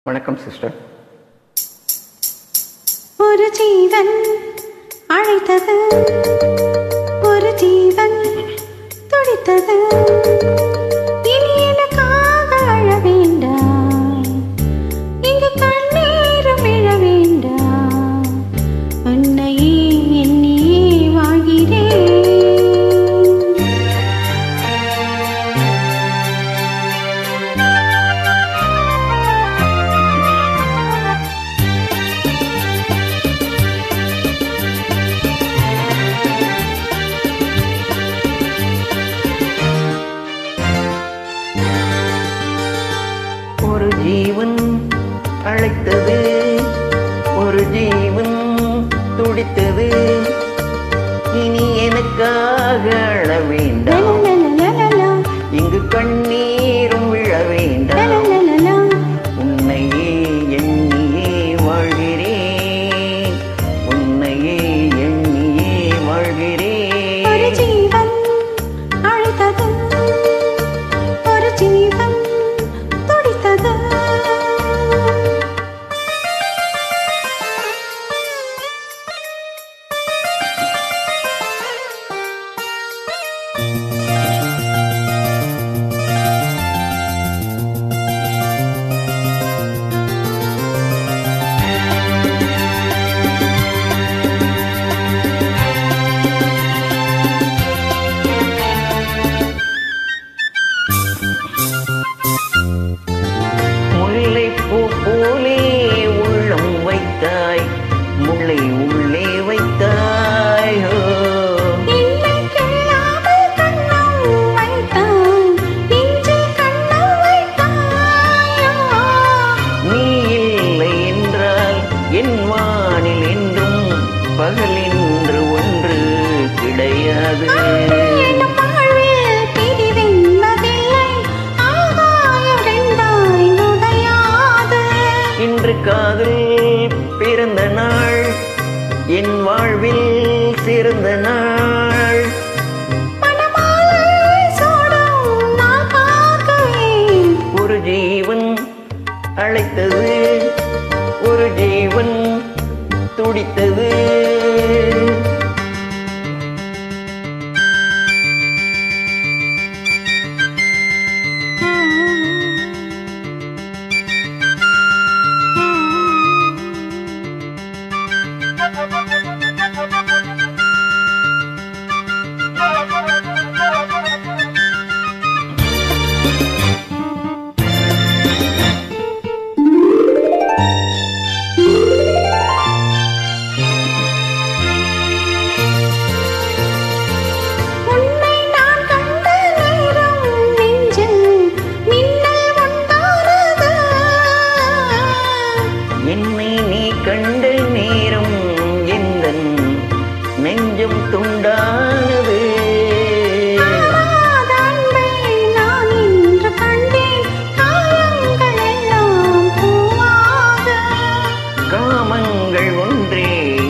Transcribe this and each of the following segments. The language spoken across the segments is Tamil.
வணக்கம் சிஸ்டர். ஒரு ஜீவன் அழைத்தது, ஒரு ஜீவன் துடித்தது. இனி எனக்காக அழ வேண்டாம், இங்கு கண்ணீரும் விழ வேண்டாம். உன்னையே எண்ணியே வாழ்கிறேன். ஒரு ஜீவன் அழைத்தது, ஒரு ஜீவன் துடித்தது. இனி எனக்காக அழ வேண்டாம், இங்கு கண்ணீரும் விழ வேண்டாம். உன்னையே எண்ணியே வாழ்கிறேன், உன்னையே எண்ணியே வாழ்கிறேன். ஒரு ஜீவன் அழைத்தது, ஒரு ஜீவன் துடித்தது. முல்லைப்பூ போலே உள்ளம் வைத்தாய், முல்லை உள்ளே வைத்தாய். என்னை கிள்ளாமல் கண்ணம் வைத்தாய், நெஞ்சில் கண்ணம் வைத்தாய். நீ இல்லை என்றால் என் வானில் என்றும் பகல் என்று ஒன்று கிடையாது. எனும் வாழ்வில் பிரிவென்பதில்லை, ஆகாயம் ரெண்டாய் உடையாது. இன்று காதல் பிறந்த நாள், என் வாழ்வில் சிறந்த நாள். மணமாலை சூடும் நாள் பார்க்கிறேன். ஒரு ஜீவன் அழைத்தது, ஒரு ஜீவன் துடித்தது. உன்னை நான் கண்ட நேரம் நெஞ்சில் மின்னல் உண்டானது. என்னை நீ கண்ட நேரம் எந்தன் நெஞ்சம் துண்டானது. காணாத அன்பை நான் இன்று கண்டேன், காயங்கள் எல்லாம் பூவாக. காமங்கள் ஒன்றே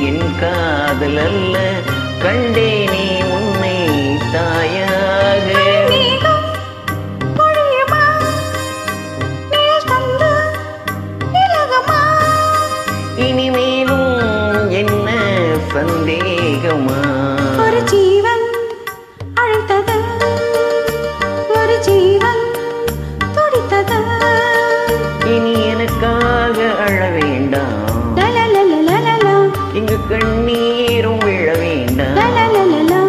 என் காதல் அல்ல, கண்டேனே உன்னை தாயாக. மேகம் பொழியுமா, நிழல் தந்து விலகுமா? இனிமேலும் என்ன சந்தேகமா? ஒரு ஜீவன் அழைத்தது, ஒரு ஜீவன் துடித்தது. இனி எனக்காக அழ வேண்டாம், லலலலலலலா, இங்கு கண்ணீரும் விழ வேண்டாம். லலலலலா,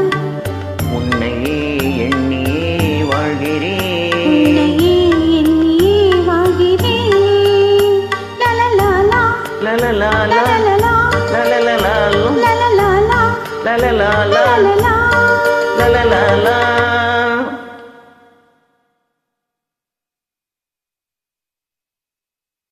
உன்னையே எண்ணியே வாழ்கிறேன். உன்னையே எண்ணியே வாழ்கிறேன். லலலாலா, லலலாலா, லலலலா, லலலலாலா, லலலாலா, லலலாலா, லலலா. லலலாலா.